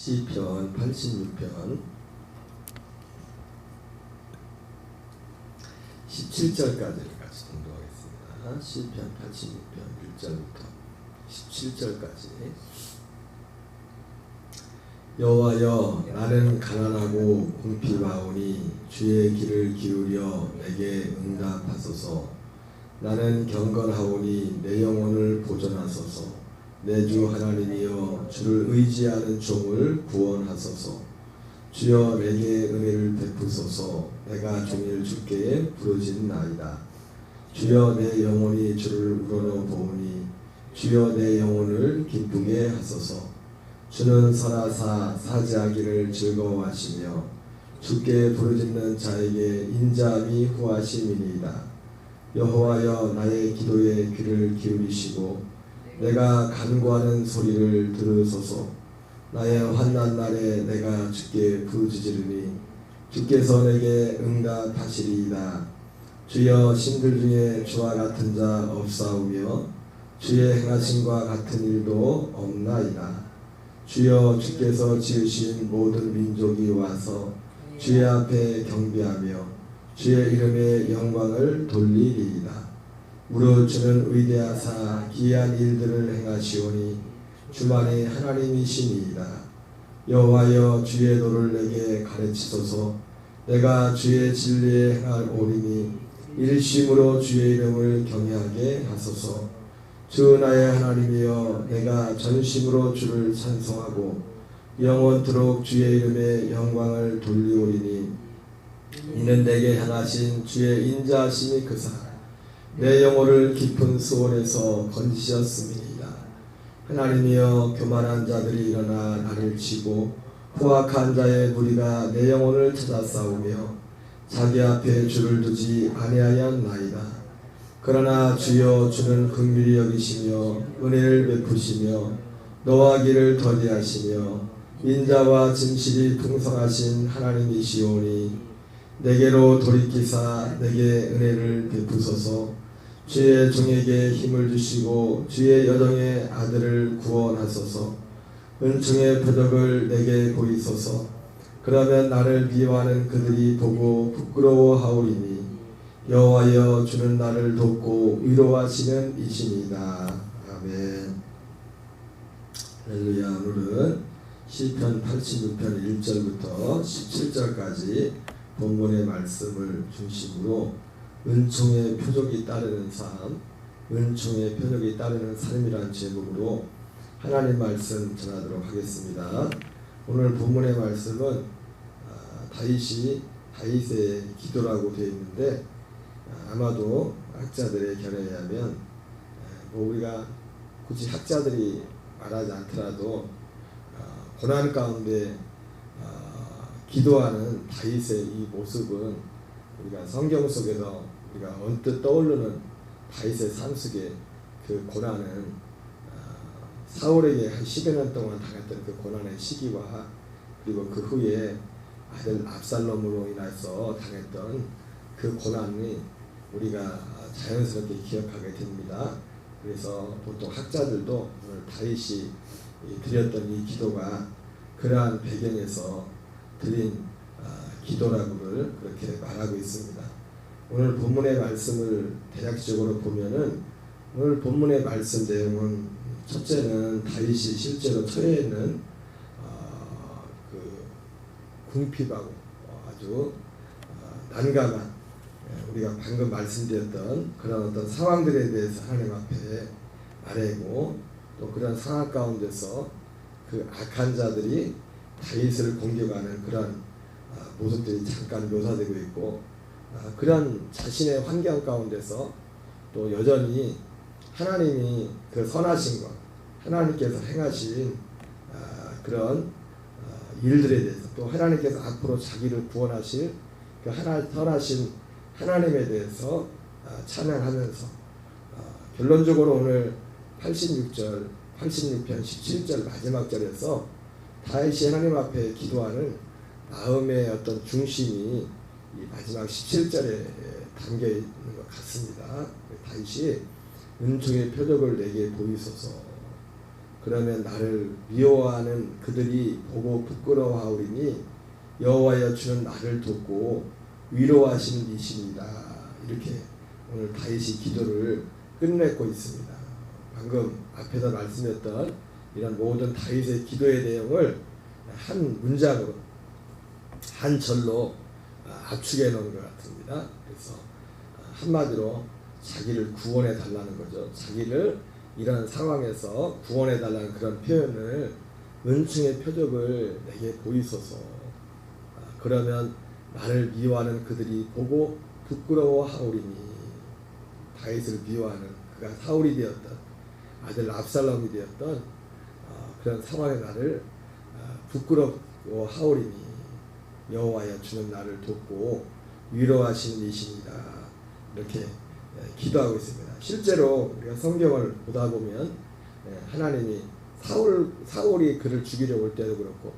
시편 86편 17절까지를 같이 공부하겠습니다. 시편 86편 1절부터 17절까지. 여호와여, 나는 가난하고 궁핍하오니 주의 귀를 기울여 내게 응답하소서. 나는 경건하오니 내 영혼을 보존하소서. 내 주 하나님이여, 주를 의지하는 종을 구원하소서. 주여, 내게 은혜를 베푸소서. 내가 종일 주께 부르짖나이다. 주여, 내 영혼이 주를 우러러 보오니 주여, 내 영혼을 기쁘게 하소서. 주는 선하사 사지하기를 즐거워하시며 주께 부르짖는 자에게 인자함이 후하심이니이다. 여호와여, 나의 기도에 귀를 기울이시고 내가 간구하는 소리를 들으소서. 나의 환난 날에 내가 주께 부르짖으리니 주께서 내게 응답하시리이다. 주여, 신들 중에 주와 같은 자 없사오며 주의 행하심과 같은 일도 없나이다. 주여, 주께서 지으신 모든 민족이 와서 주의 앞에 경배하며 주의 이름의 영광을 돌리리이다. 무릇 주는 위대하사 기이한 일들을 행하시오니 주만이 하나님이시니이다. 여호와여, 주의 도를 내게 가르치소서. 내가 주의 진리에 행하오리니 일심으로 주의 이름을 경외하게 하소서. 주 나의 하나님이여, 내가 전심으로 주를 찬송하고 영원토록 주의 이름의 영광을 돌리오리니 이는 내게 향하신 주의 인자하심이 크사 내 영혼을 깊은 수온에서 건지셨음이니이다. 하나님이여, 교만한 자들이 일어나 나를 치고 후악한 자의 무리가 내 영혼을 찾아 싸우며 자기 앞에 주를 두지 아니하였나이다. 그러나 주여, 주는 긍휼히 여기시며 은혜를 베푸시며 노하기를 더디하시며 인자와 진실이 풍성하신 하나님이시오니 내게로 돌이키사 내게 은혜를 베푸소서. 주의 종에게 힘을 주시고 주의 여정의 아들을 구원하소서. 은총의 표적을 내게 보이소서. 그러면 나를 미워하는 그들이 보고 부끄러워하오리니 여호와여, 주는 나를 돕고 위로하시는 이시니이다. 아멘. 할렐루야. 오늘은 시편 86편 1절부터 17절까지 본문의 말씀을 중심으로 은총의 표적이 따르는 삶, 은총의 표적이 따르는 삶이라는 제목으로 하나님 말씀 전하도록 하겠습니다. 오늘 본문의 말씀은 다윗의 기도라고 되어 있는데, 아마도 학자들의 견해에 의하면 우리가 굳이 학자들이 말하지 않더라도 고난 가운데 기도하는 다윗의 이 모습은 우리가 성경 속에서 우리가 언뜻 떠오르는 다윗의 삶 속에 그 고난은 사울에게 한 10여 년 동안 당했던 그 고난의 시기와 그리고 그 후에 아들 압살롬으로 인해서 당했던 그 고난이 우리가 자연스럽게 기억하게 됩니다. 그래서 보통 학자들도 오늘 다윗이 드렸던 이 기도가 그러한 배경에서 드린 기도라고를 그렇게 말하고 있습니다. 오늘 본문의 말씀을 대략적으로 보면은 오늘 본문의 말씀 내용은 첫째는 다윗이 실제로 처해 있는 그 궁핍하고 아주 난감한 우리가 방금 말씀드렸던 그런 어떤 상황들에 대해서 하나님 앞에 아뢰고 또 그런 상황 가운데서 그 악한 자들이 다윗을 공격하는 그런 모습들이 잠깐 묘사되고 있고, 그런 자신의 환경 가운데서 또 여전히 하나님이 그 선하신 것, 하나님께서 행하신 그런 일들에 대해서 또 하나님께서 앞으로 자기를 구원하실 그 선하신 하나님에 대해서 찬양하면서 결론적으로 오늘 86편 17절 마지막 절에서 다윗이 하나님 앞에 기도하는 마음의 어떤 중심이 이 마지막 17절에 담겨 있는 것 같습니다. 다윗이 은총의 표적을 내게 보이소서. 그러면 나를 미워하는 그들이 보고 부끄러워하오리니 여호와여 주는 나를 돕고 위로하시는 이시니라. 이렇게 오늘 다윗이 기도를 끝맺고 있습니다. 방금 앞에서 말씀했던 이런 모든 다윗의 기도의 내용을 한 문장으로 한 절로 압축해 놓은 것 같습니다. 그래서 한마디로 자기를 구원해 달라는 거죠. 자기를 이런 상황에서 구원해 달라는 그런 표현을 은총의 표적을 내게 보이소서. 그러면 나를 미워하는 그들이 보고 부끄러워하오리니. 다윗을 미워하는 그가 사울이 되었던 아들 압살롬이 되었던 그런 상황에 나를 부끄러워하오리니 여호와여 주는 나를 돕고 위로하시는 이시니라. 이렇게 기도하고 있습니다. 실제로 우리가 성경을 보다 보면 하나님이 사울이 그를 죽이려고 올 때도 그렇고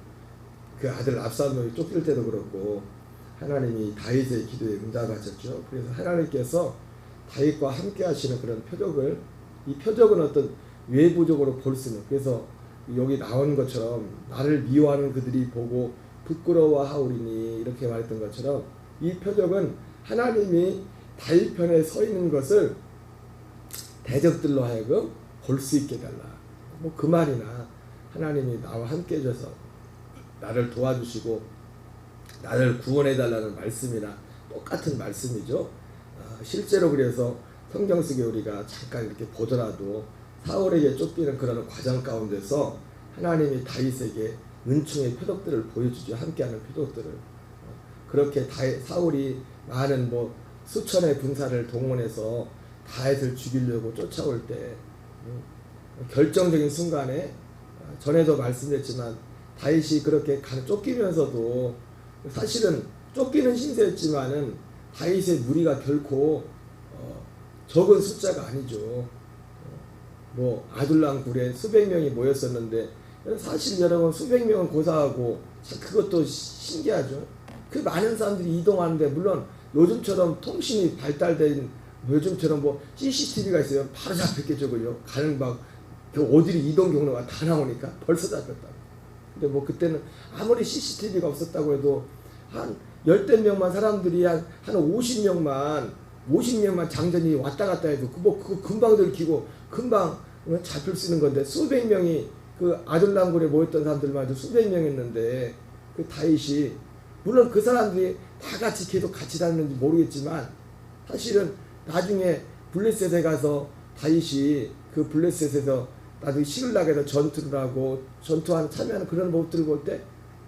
그 아들 압살롬이 쫓길 때도 그렇고 하나님이 다윗의 기도에 응답하셨죠. 그래서 하나님께서 다윗과 함께 하시는 그런 표적을, 이 표적은 어떤 외부적으로 볼 수 있는, 그래서 여기 나온 것처럼 나를 미워하는 그들이 보고 부끄러워하오리니 이렇게 말했던 것처럼 이 표적은 하나님이 다윗 편에 서 있는 것을 대적들로 하여금 볼 수 있게 달라. 뭐 그 말이나 하나님이 나와 함께 해줘서 나를 도와주시고 나를 구원해 달라는 말씀이나 똑같은 말씀이죠. 실제로 그래서 성경 속에 우리가 잠깐 이렇게 보더라도 사울에게 쫓기는 그런 과정 가운데서 하나님이 다윗에게 은총의 표적들을 보여주죠. 함께하는 표적들을. 그렇게 사울이 많은 수천의 군사를 동원해서 다윗을 죽이려고 쫓아올 때 결정적인 순간에 전에도 말씀드렸지만 다윗이 그렇게 쫓기면서도 사실은 쫓기는 신세였지만은 다윗의 무리가 결코 적은 숫자가 아니죠. 아둘람 굴에 수백 명이 모였었는데 사실 여러분 수백 명은 고사하고 그것도 신기하죠. 그 많은 사람들이 이동하는데 물론 요즘처럼 통신이 발달된 요즘처럼 CCTV가 있어요. 바로 잡혔겠죠. 가는 어디로 이동 경로가 다 나오니까 벌써 잡혔다. 근데 그때는 아무리 CCTV가 없었다고 해도 한 열댓 명만 사람들이 한 50명만 장전이 왔다 갔다 해도 그거 금방 들키고 금방 잡힐 수 있는 건데 수백 명이 그 아둘람굴에 모였던 사람들만 해도 수백 명이었는데 그 다윗이 물론 그 사람들이 다 같이 계속 같이 다녔는지 모르겠지만 사실은 나중에 블레셋에 가서 다윗이 그 블레셋에서 나중에 시글락에서 전투를 하고 전투하는 참여하는 그런 모습들을 볼 때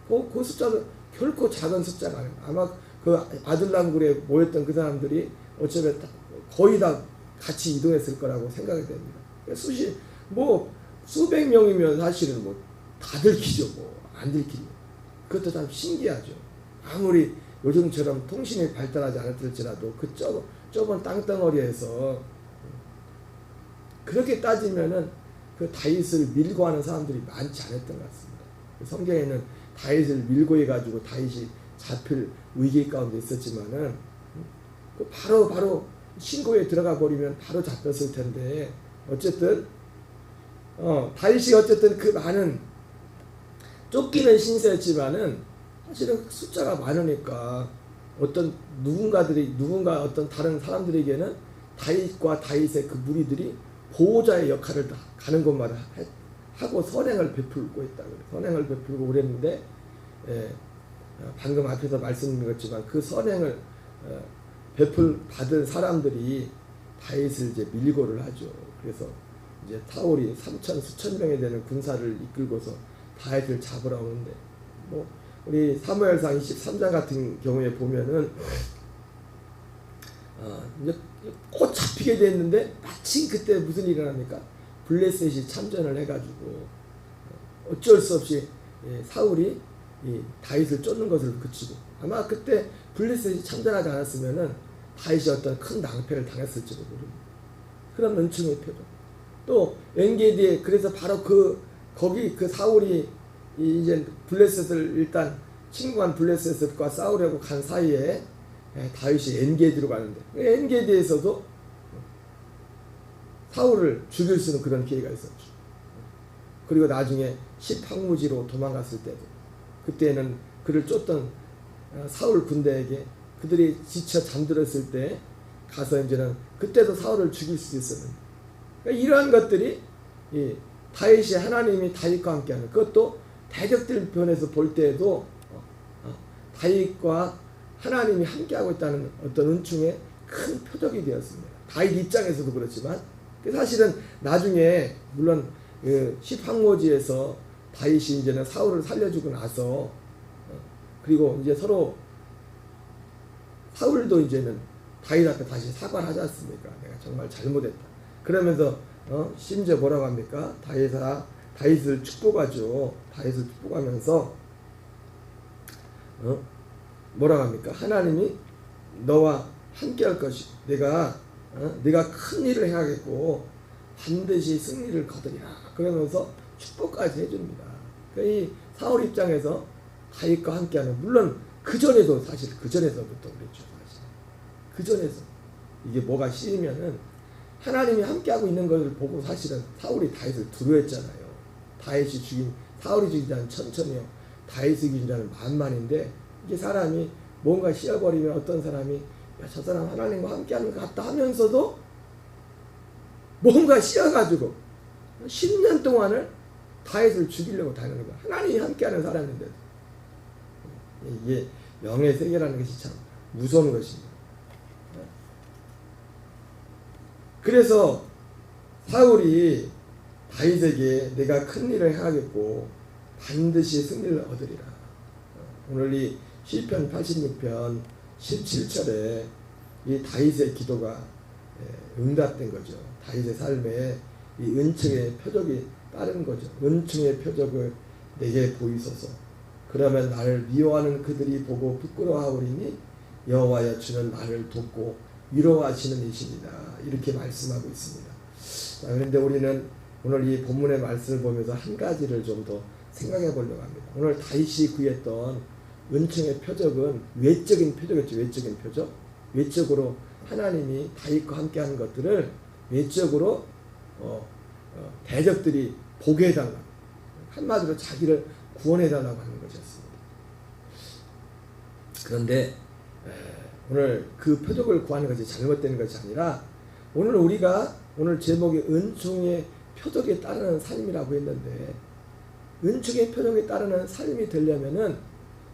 그 숫자는 결코 작은 숫자가 아니에요. 아마 그 아둘람굴에 모였던 그 사람들이 어쩌면 거의 다 같이 이동했을 거라고 생각이 됩니다. 수백 명이면 사실은 다 들키죠. 안 들키죠. 그것도 참 신기하죠. 아무리 요즘처럼 통신이 발달하지 않았을지라도 그 좁은 땅덩어리에서 그렇게 따지면은 그 다윗을 밀고 하는 사람들이 많지 않았던 것 같습니다. 성경에는 다윗을 밀고 해가지고 다윗이 잡힐 위기 가운데 있었지만은 바로 신고에 들어가 버리면 바로 잡혔을 텐데 어쨌든 다윗이 어쨌든 그 많은 쫓기는 신세였지만은 사실은 숫자가 많으니까 누군가 어떤 다른 사람들에게는 다윗과 다윗의 그 무리들이 보호자의 역할을 다 가는 곳마다 하고 선행을 베풀고 있다고 선행을 베풀고 그랬는데 방금 앞에서 말씀드렸지만 그 선행을 받은 사람들이 다윗을 이제 밀고를 하죠. 그래서 이제 사울이 수천 명에 되는 군사를 이끌고서 다윗을 잡으러 오는데 우리 사무엘상 23장 같은 경우에 보면은 이제 곧 잡히게 됐는데 마침 그때 무슨 일이 일어납니까? 블레셋이 참전을 해가지고 어쩔 수 없이 사울이 다윗을 쫓는 것을 그치고 아마 그때 블레셋이 참전하지 않았으면은 다윗이 어떤 큰 낭패를 당했을지도 모릅니다. 그런 은총의 표정. 또 엔게디에 그래서 바로 거기 사울이 이제 블레셋을 일단 침공한 블레셋과 싸우려고 간 사이에 다윗이 엔게디로 가는데 엔게디에서도 사울을 죽일 수 있는 그런 기회가 있었죠. 그리고 나중에 십황무지로 도망갔을 때도 그때는 그를 쫓던 사울 군대에게 그들이 지쳐 잠들었을 때 가서 이제는 그때도 사울을 죽일 수 있었는데 그러니까 이러한 것들이 이 다윗이 하나님이 다윗과 함께하는 그것도 대적들 편에서 볼 때에도 다윗과 하나님이 함께하고 있다는 어떤 은총의 큰 표적이 되었습니다. 다윗 입장에서도 그렇지만 사실은 나중에 물론 십황모지에서 다윗이 이제는 사울을 살려주고 나서 그리고 이제 서로 사울도 이제는 다윗 앞에 다시 사과를 하지 않습니까? 내가 정말 잘못했다. 그러면서 심지어 뭐라고 합니까? 다윗을 축복하죠. 다윗을 축복하면서 뭐라고 합니까? 하나님이 너와 함께할 것이 네가 큰 일을 해야겠고 반드시 승리를 거두리라. 그러면서 축복까지 해줍니다. 그러니까 이 사울 입장에서 다윗과 함께하는 물론 그 전에도 사실 그 전에서부터 그랬죠. 사실 그 전에서 이게 뭐가 싫으면은 하나님이 함께하고 있는 것을 보고 사실은 사울이 다윗을 두려워했잖아요. 다윗이 죽인 사울이 죽인 자는 천천히요. 다윗이 죽인 자는 만만인데 이게 사람이 뭔가 씌어버리면 어떤 사람이 야, 저 사람 하나님과 함께하는 것 같다 하면서도 뭔가 씌어가지고 10년 동안을 다윗을 죽이려고 다니는 거야. 하나님이 함께하는 사람인데도 이게 영의 세계라는 것이 참 무서운 것입니다. 그래서 사울이 다윗에게 내가 큰 일을 행하겠고 반드시 승리를 얻으리라. 오늘 이 시편 86편 17절에 이 다윗의 기도가 응답된 거죠. 다윗의 삶에 이 은총의 표적이 따른 거죠. 은총의 표적을 내게 보이소서. 그러면 나를 미워하는 그들이 보고 부끄러워하오리니 여호와여 주는 나를 돕고 위로하시는 이십니다. 이렇게 말씀하고 있습니다. 자, 그런데 우리는 오늘 이 본문의 말씀을 보면서 한 가지를 좀 더 생각해 보려고 합니다. 오늘 다윗이 구했던 은총의 표적은 외적인 표적이었죠. 외적인 표적. 외적으로 하나님이 다윗과 함께하는 것들을 외적으로 대적들이 보게 해달라고 한마디로 자기를 구원해달라고 하는 것이었습니다. 그런데 오늘 그 표적을 구하는 것이 잘못된 것이 아니라 오늘 제목이 은총의 표적에 따르는 삶이라고 했는데 은총의 표적에 따르는 삶이 되려면은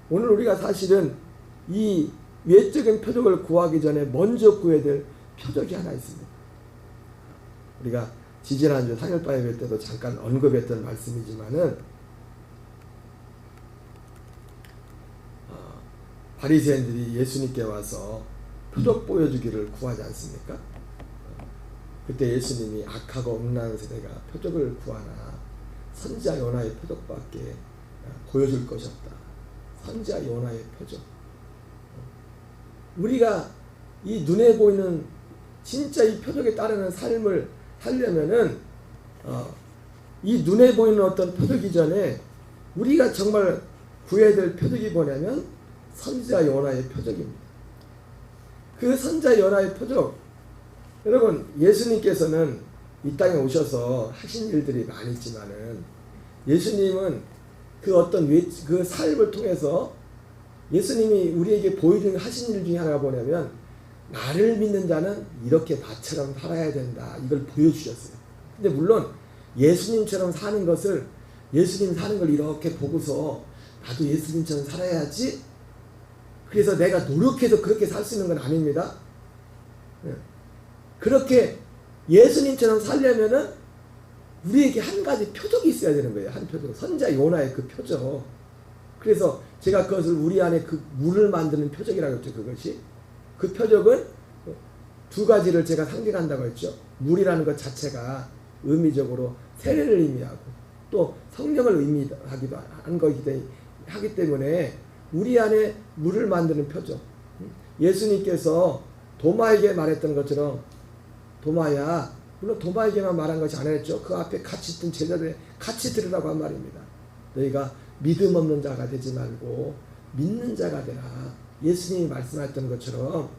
오늘 우리가 사실은 이 외적인 표적을 구하기 전에 먼저 구해야 될 표적이 하나 있습니다. 우리가 지지난주 상일바 예배 때도 잠깐 언급했던 말씀이지만은 바리새인들이 예수님께 와서 표적 보여주기를 구하지 않습니까? 그때 예수님이 악하고 음란한 세대가 표적을 구하나 선지자 요나의 표적밖에 보여줄 것이 없다. 선지자 요나의 표적. 우리가 이 눈에 보이는 진짜 이 표적에 따르는 삶을 살려면은 이 눈에 보이는 어떤 표적 이전에 우리가 정말 구해야 될 표적이 뭐냐면 선지자 요나의 표적입니다. 그 선지자 요나의 표적, 여러분 예수님께서는 이 땅에 오셔서 하신 일들이 많이 있지만은 예수님은 그 어떤 그 삶을 통해서 예수님이 우리에게 보여준 하신 일 중에 하나가 뭐냐면 나를 믿는 자는 이렇게 나처럼 살아야 된다. 이걸 보여주셨어요. 근데 물론 예수님처럼 사는 것을 예수님 사는 걸 이렇게 보고서 나도 예수님처럼 살아야지 그래서 내가 노력해서 그렇게 살 수 있는 건 아닙니다. 그렇게 예수님처럼 살려면은 우리에게 한 가지 표적이 있어야 되는 거예요. 한 표적. 선지자 요나의 그 표적. 그래서 제가 그것을 우리 안에 그 물을 만드는 표적이라고 했죠. 그것이. 그 표적은 두 가지를 제가 상징한다고 했죠. 물이라는 것 자체가 의미적으로 세례를 의미하고 또 성령을 의미하기도 하기 때문에 우리 안에 물을 만드는 표적. 예수님께서 도마에게 말했던 것처럼 도마야, 물론 도마에게만 말한 것이 아니었죠. 그 앞에 같이 있던 제자들에 같이 들으라고 한 말입니다. 너희가 믿음 없는 자가 되지 말고 믿는 자가 되라. 예수님이 말씀하셨던 것처럼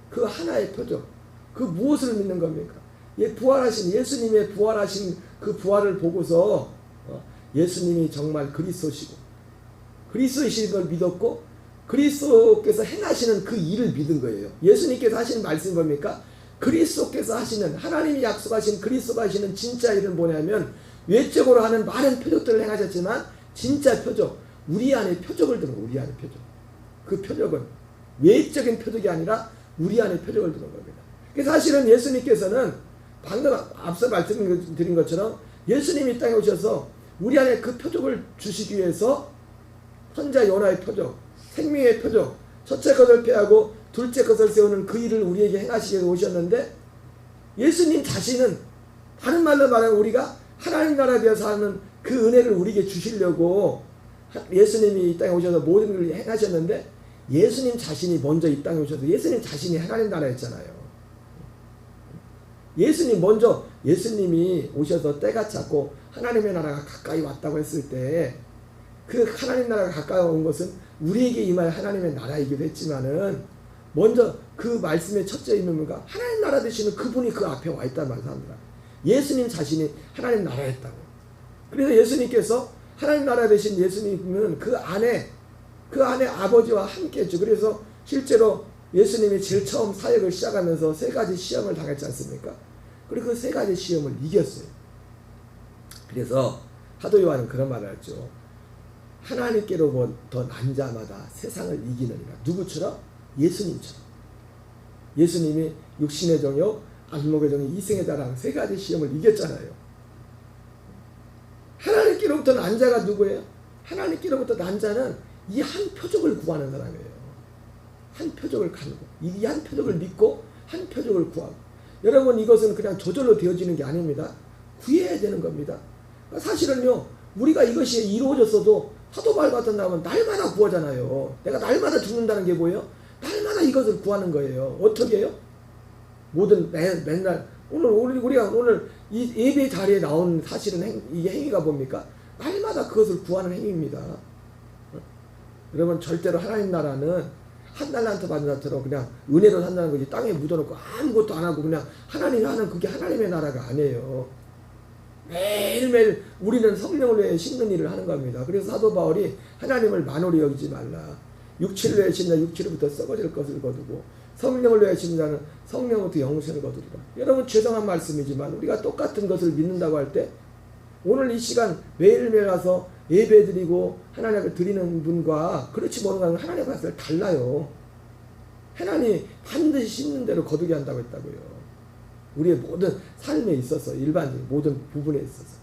그 하나의 표적. 그 무엇을 믿는 겁니까? 부활하신 예수님의 부활하신 그 부활을 보고서 예수님이 정말 그리스도시고 그리스도이신 걸 믿었고 그리스도께서 행하시는 그 일을 믿은 거예요. 예수님께서 하시는 말씀이 뭡니까? 그리스도께서 하시는 하나님이 약속하신 그리스도가 하시는 진짜 일은 뭐냐면 외적으로 하는 많은 표적들을 행하셨지만 진짜 표적, 우리 안에 표적을 두는 거예요. 우리 안에 표적. 그 표적은 외적인 표적이 아니라 우리 안에 표적을 두는 겁니다. 그래서 사실은 예수님께서는 방금 앞서 말씀드린 것처럼 예수님이 이 땅에 오셔서 우리 안에 그 표적을 주시기 위해서 선자 요나의 표적, 생명의 표적, 첫째 것을 폐하고 둘째 것을 세우는 그 일을 우리에게 행하시기 위해서 오셨는데 예수님 자신은 다른 말로 말하면 우리가 하나님 나라에 대해서 하는 그 은혜를 우리에게 주시려고 예수님이 이 땅에 오셔서 모든 걸 행하셨는데 예수님 자신이 먼저 이 땅에 오셔서 예수님 자신이 하나님 나라였잖아요. 예수님이 오셔서 때가 찼고 하나님의 나라가 가까이 왔다고 했을 때 그 하나님 나라가 가까이 온 것은 우리에게 임할 하나님의 나라이기도 했지만은 먼저 그 말씀의 첫째 의미가 하나님 나라 되시는 그분이 그 앞에 와 있단 말이에요. 사람들아. 예수님 자신이 하나님 나라였다고. 그래서 예수님께서 하나님 나라 되신 예수님은 그 안에 아버지와 함께 했죠. 그래서 실제로 예수님이 제일 처음 사역을 시작하면서 3가지 시험을 당했지 않습니까? 그리고 그 3가지 시험을 이겼어요. 그래서 사도 요한은 그런 말을 했죠. 하나님께로부터 난 자마다 세상을 이기느니라. 누구처럼? 예수님처럼. 예수님이 육신의 정욕, 안목의 정욕, 이생의 자랑 3가지 시험을 이겼잖아요. 하나님께로부터 난 자가 누구예요? 하나님께로부터 난 자는 이 한 표적을 구하는 사람이에요. 한 표적을 가지고 이 한 표적을 믿고 한 표적을 구하고. 여러분 이것은 그냥 저절로 되어지는 게 아닙니다. 구해야 되는 겁니다. 사실은요 우리가 이것이 이루어졌어도 사도 바울 같은 사람은 날마다 구하잖아요. 내가 날마다 죽는다는 게 뭐예요? 날마다 이것을 구하는 거예요. 어떻게 해요? 맨날 우리가 오늘 이 예배 자리에 나온 사실은 이게 행위가 뭡니까? 날마다 그것을 구하는 행위입니다. 여러분 절대로 하나님 나라는 한 달란트 받은 자처럼 그냥 은혜로 산다는 거지 땅에 묻어놓고 아무것도 안 하고 그냥 하나님이 하는 그게 하나님의 나라가 아니에요. 매일매일 우리는 성령을 위해 심는 일을 하는 겁니다. 그래서 사도 바울이 하나님을 만홀히 여기지 말라. 육체를 위해 심는 육체로부터 썩어질 것을 거두고 성령을 위해 심는 자는 성령부터 영생을 거두리라. 여러분 죄송한 말씀이지만 우리가 똑같은 것을 믿는다고 할 때 오늘 이 시간 매일매일 와서 예배드리고 하나님 앞에 드리는 분과 그렇지 못한 분은 하나님 앞에 달라요. 하나님이 반드시 심는 대로 거두게 한다고 했다고요. 우리의 모든 삶에 있어서 일반적인 모든 부분에 있어서.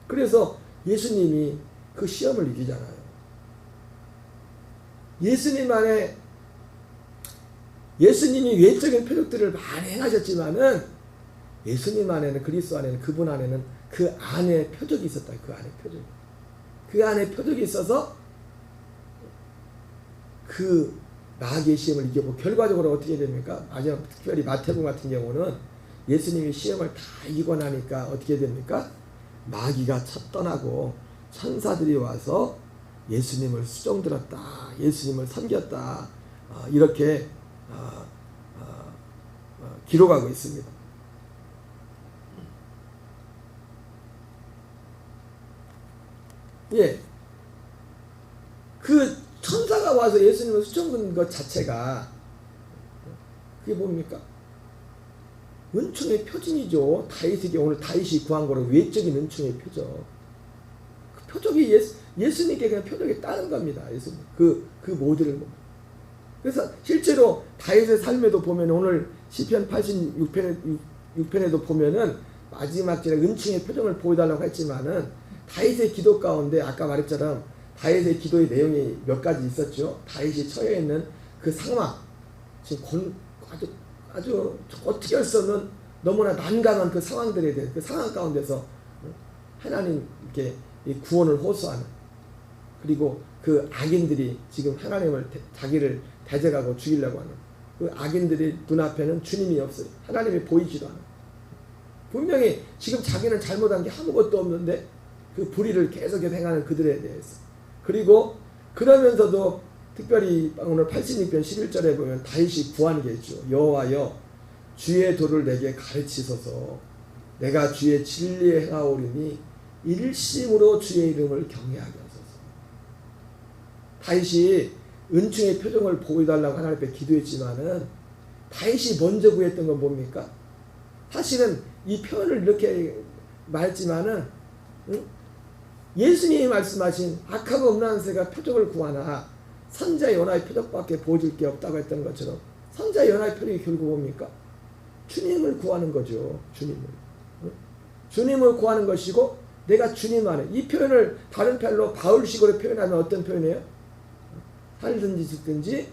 그래서 예수님이 그 시험을 이기잖아요. 예수님이 외적인 표적들을 많이 행하셨지만은 예수님 안에는 그리스도 안에는 그분 안에는 그 안에 표적이 있었다. 그 안에 표적이 있어서 그 마귀의 시험을 이겨보고 결과적으로 어떻게 됩니까? 마지막 특별히 마태복음 같은 경우는 예수님이 시험을 다 이기고 나니까 어떻게 됩니까? 마귀가 떠나고 천사들이 와서 예수님을 수종들었다. 예수님을 섬겼다. 이렇게 기록하고 있습니다. 예. 그 천사가 와서 예수님을 수종든 것 자체가 그게 뭡니까? 은총의 표징이죠. 다윗에게 오늘 다윗이 구한 거로 외적인 은총의 표적. 그 표적이 예수님께 그냥 표적이 따른 겁니다. 예수님. 그 모델을 보면. 그래서 실제로 다윗의 삶에도 보면 오늘 시편 86편에도 보면은 마지막 절에 은총의 표정을 보여달라고 했지만은 다윗의 기도 가운데 아까 말했처럼 다윗의 기도의 내용이 몇 가지 있었죠. 다윗이 처해 있는 그 상황, 지금 아주 어떻게 할 수 없는 너무나 난감한 그 상황들에 대해 그 상황 가운데서 하나님께 구원을 호소하는, 그리고 그 악인들이 지금 하나님을 자기를 대적하고 죽이려고 하는 그 악인들의 눈앞에는 주님이 없어요. 하나님이 보이지도 않아요. 분명히 지금 자기는 잘못한 게 아무것도 없는데 그 불의를 계속해서 행하는 그들에 대해서. 그리고 그러면서도 특별히 오늘 86편 11절에 보면 다윗이 구하는 게 있죠. 여호와여 주의 도를 내게 가르치소서. 내가 주의 진리에 행하오리니 일심으로 주의 이름을 경외하게 하소서. 다윗이 은총의 표정을 보여달라고 하나님 앞에 기도했지만은 다윗이 먼저 구했던 건 뭡니까? 사실은 이 표현을 이렇게 말했지만은 예수님이 말씀하신 악하고 음란한 새가 표적을 구하나 선자 요나의 표적밖에 보여줄 게 없다고 했던 것처럼 선자 요나의 표적이 결국 뭡니까? 주님을 구하는 거죠. 주님을 구하는 것이고 내가 주님 안에, 이 표현을 다른 편로 바울식으로 표현하면 어떤 표현이에요? 살든지 죽든지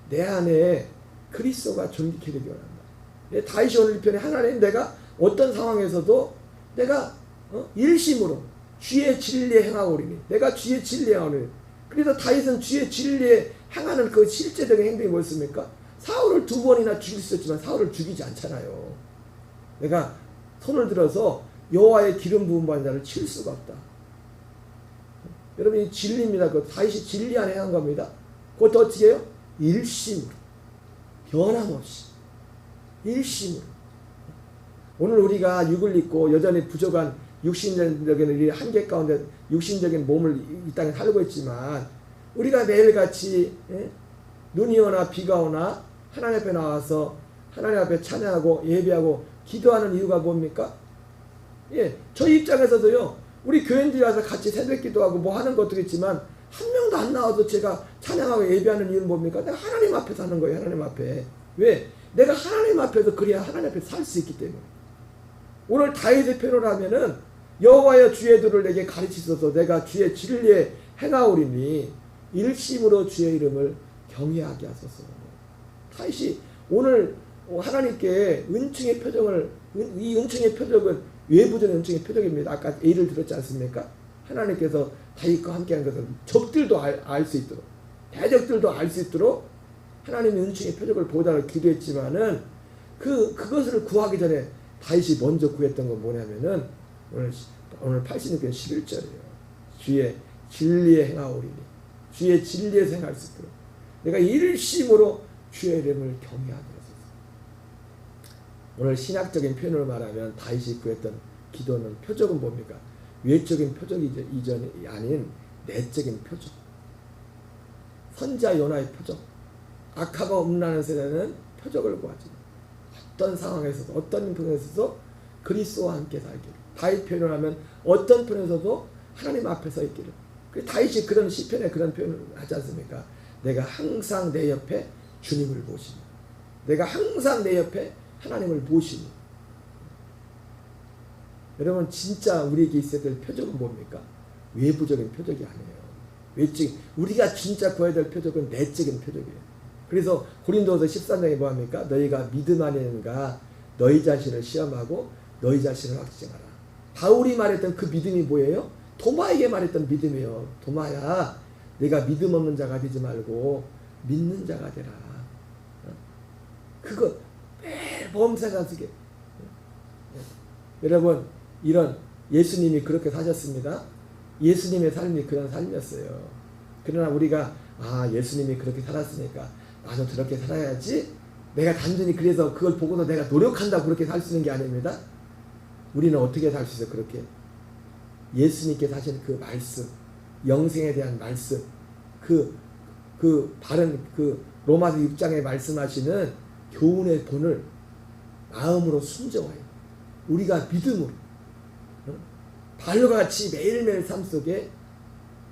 내 안에 그리스도가 존귀케 되기 원한다. 다윗이 오늘 편에 하나님 내가 어떤 상황에서도 내가 일심으로 주의 진리에 행하오리니, 내가 주의 진리에 행하오리니. 그래서 다윗은 주의 진리에 행하는 그 실제적인 행동이 뭐였습니까? 사울을 2번이나 죽일 수 있지만 사울을 죽이지 않잖아요. 내가 손을 들어서 여호와의 기름 부은 받은 자를 칠 수가 없다. 여러분 이 진리입니다. 그 다윗이 진리 안에 행한 겁니다. 그것도 어떻게 해요? 일심으로, 변함없이 일심으로. 오늘 우리가 육을 입고 여전히 부족한 육신적인 한계 가운데 육신적인 몸을 이 땅에 살고 있지만 우리가 매일같이 눈이 오나 비가 오나 하나님 앞에 나와서 하나님 앞에 찬양하고 예배하고 기도하는 이유가 뭡니까? 저희 입장에서도요, 우리 교인들이 와서 같이 새벽 기도하고 뭐 하는 것도 있지만 한 명도 안 나와도 제가 찬양하고 예배하는 이유는 뭡니까? 내가 하나님 앞에서 하는 거예요. 하나님 앞에. 왜? 내가 하나님 앞에서 그래야 하나님 앞에 살 수 있기 때문에. 오늘 다윗의 표현을 하면은 여호와여 주의 도를 내게 가르치소서 내가 주의 진리에 행하오리니 일심으로 주의 이름을 경외하게 하소서. 다윗이 오늘 하나님께 은총의 표정을, 이 은총의 표적은 외부적인 은총의 표적입니다. 아까 예를 들었지 않습니까? 하나님께서 다윗과 함께한 것을 적들도 알 수 있도록, 대적들도 알 수 있도록 하나님의 은총의 표적을 보다를 기도했지만은 그것을 구하기 전에 다윗이 먼저 구했던 건 뭐냐면은 오늘 86편 11절이에요. 주의 진리에 행하오리니, 주의 진리에서 행할 수 있도록 내가 일심으로 주의 이름을 경외하게 하소서. 오늘 신학적인 표현으로 말하면 다윗이 구했던 기도는 표적은 뭡니까? 외적인 표적이 이전이 아닌 내적인 표적. 선자 요나의 표적. 악하고 음란한 세대는 표적을 구하지. 어떤 상황에서도 어떤 형편에서도 그리스도와 함께 살기를. 다윗 표현을 하면 어떤 편에서도 하나님 앞에 서 있기를. 다윗이 그런 시편에 그런 표현을 하지 않습니까? 내가 항상 내 옆에 주님을 보시니, 내가 항상 내 옆에 하나님을 보시니. 여러분 진짜 우리에게 있어야 될 표적은 뭡니까? 외부적인 표적이 아니에요. 외적인, 우리가 진짜 구해야 될 표적은 내적인 표적이에요. 그래서 고린도서 13장에 뭐합니까? 너희가 믿음 안에는가 너희 자신을 시험하고 너희 자신을 확증하라. 바울이 말했던 그 믿음이 뭐예요? 도마에게 말했던 믿음이에요. 도마야, 내가 믿음 없는 자가 되지 말고 믿는 자가 되라. 그거 매일 범사가 쓰게. 여러분 이런 예수님이 그렇게 사셨습니다. 예수님의 삶이 그런 삶이었어요. 그러나 우리가 예수님이 그렇게 살았으니까 나도 저렇게 살아야지, 내가 단순히 그래서 그걸 보고서 내가 노력한다고 그렇게 살 수 있는 게 아닙니다. 우리는 어떻게 살 수 있어요? 그렇게 예수님께서 하신 그 말씀, 영생에 대한 말씀, 그 바른 그 로마서 6장에 말씀하시는 교훈의 본을 마음으로 순종하여 우리가 믿음으로 바울과 같이 매일매일 삶 속에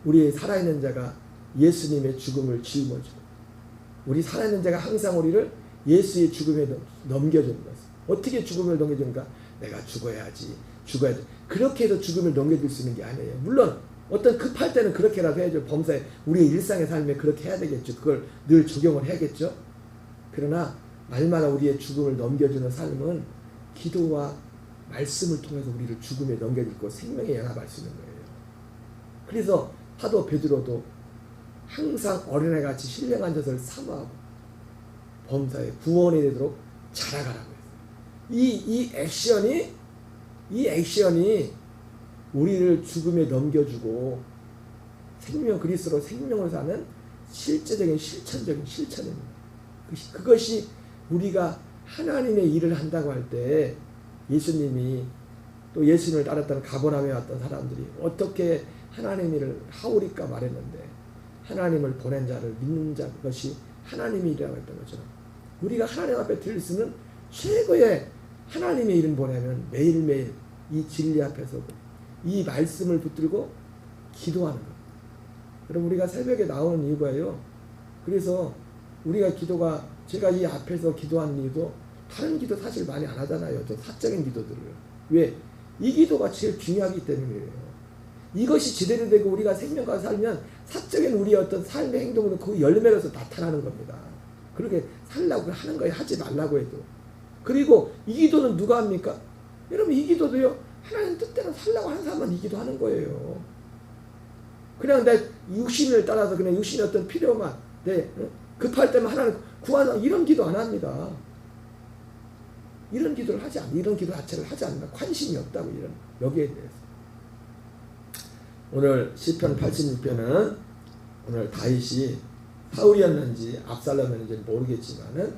우리의 살아있는 자가 예수님의 죽음을 짊어지고, 우리 살아있는 자가 항상 우리를 예수의 죽음에 넘겨주는 것. 어떻게 죽음을 넘겨주는가? 내가 죽어야지. 그렇게 해서 죽음을 넘겨줄 수 있는 게 아니에요. 물론 어떤 급할 때는 그렇게라도 해야죠. 범사에 우리의 일상의 삶에 그렇게 해야 되겠죠. 그걸 늘 적용을 해야겠죠. 그러나 날마다 우리의 죽음을 넘겨주는 삶은 기도와 말씀을 통해서 우리를 죽음에 넘겨줄 거, 생명에 연합할 수 있는 거예요. 그래서 사도 베드로도 항상 어린애같이 신령한 젖을 사모하고 범사에 구원이 되도록 자라가라고 했어요. 이 액션이 우리를 죽음에 넘겨주고 생명, 그리스도로 생명을 사는 실제적인 실천적인 실천입니다. 그것이 우리가 하나님의 일을 한다고 할 때 예수님이 또 예수님을 따랐던 가버나움에 왔던 사람들이 어떻게 하나님을 하오리까 말했는데 하나님을 보낸 자를 믿는 자 그것이 하나님이라고 했던 것처럼 우리가 하나님 앞에 드릴 수 있는 최고의 하나님의 이름 보내면 매일매일 이 진리 앞에서 이 말씀을 붙들고 기도하는 것. 여러분 우리가 새벽에 나오는 이유가요. 그래서 우리가 기도가 제가 이 앞에서 기도하는 이유도 다른 기도 사실 많이 안 하잖아요. 저 사적인 기도들을. 왜? 이 기도가 제일 중요하기 때문이에요. 이것이 제대로 되고 우리가 생명과 살면 사적인 우리의 어떤 삶의 행동은 그 열매로서 나타나는 겁니다. 그렇게 살라고 하는 거예요. 하지 말라고 해도. 그리고 이 기도는 누가 합니까? 여러분 이 기도도요. 하나님 뜻대로 살라고 하는 사람만 이 기도하는 거예요. 그냥 내 육신을 따라서 그냥 육신의 어떤 필요만 급할 때만 하나님 구하는 이런 기도 안 합니다. 이런 기도를 하지 않는 이런 기도 자체를 하지 않는다. 관심이 없다고 이런 여기에 대해서. 오늘 시편 86편은 오늘 다윗이 사울이었는지 압살롬이었는지 모르겠지만은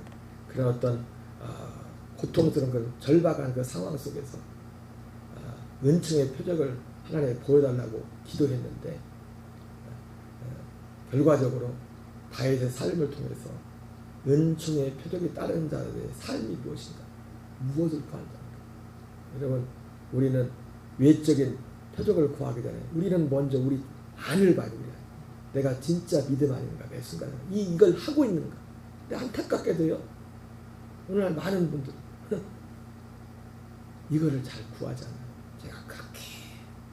그런 어떤 고통스러운 그 절박한 그 상황 속에서 은총의 표적을 하나님에 보여달라고 기도했는데 결과적으로 다윗의 삶을 통해서 은총의 표적이 따르는 자들의 삶이 무엇인가? 무엇을 구한다? 여러분 우리는 외적인 표적을 구하기 전에 우리는 먼저 우리 안을 봐야 돼요. 내가 진짜 믿음 아닌가 매 순간에 이걸 하고 있는가? 근데 안타깝게도요. 오늘 많은 분들 이거를 잘 구하지 않아요. 제가 그렇게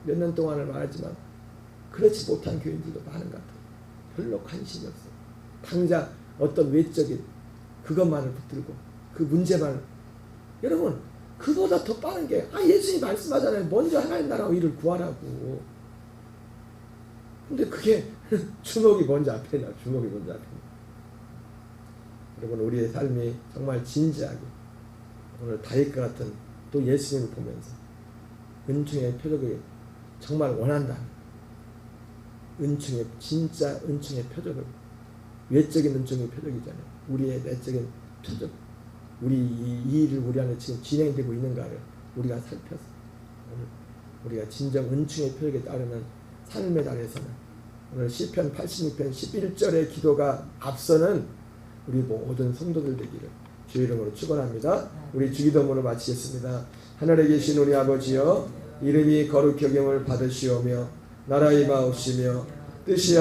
몇 년 동안을 말하지만 그렇지 못한 교인들도 많은 것 같아요. 별로 관심이 없어요. 당장 어떤 외적인 그것만을 붙들고 그 문제만 여러분 그보다 더 빠른 게 예수님이 말씀하잖아요. 먼저 하나님 나라와 일을 구하라고. 근데 그게 주먹이 먼저 앞에 나 주먹이 먼저 앞에 나. 여러분 우리의 삶이 정말 진지하게 오늘 다윗과 같은 또 예수님을 보면서 은총의 표적을 정말 원한다면 은총의 진짜 은총의 표적을 외적인 은총의 표적이잖아요. 우리의 내적인 표적 우리 이 일을 우리 안에 지금 진행되고 있는가를 우리가 살펴서 오늘 우리가 진정 은총의 표적에 따르는 삶의 달에서는 오늘 시편 86편 11절의 기도가 앞서는 우리 모든 성도들 되기를 주의 이름으로 축원합니다. 우리 주기도문을 마치겠습니다. 하늘에 계신 우리 아버지여 이름이 거룩히 여김을 받으시오며 나라의 마옵시며 뜻이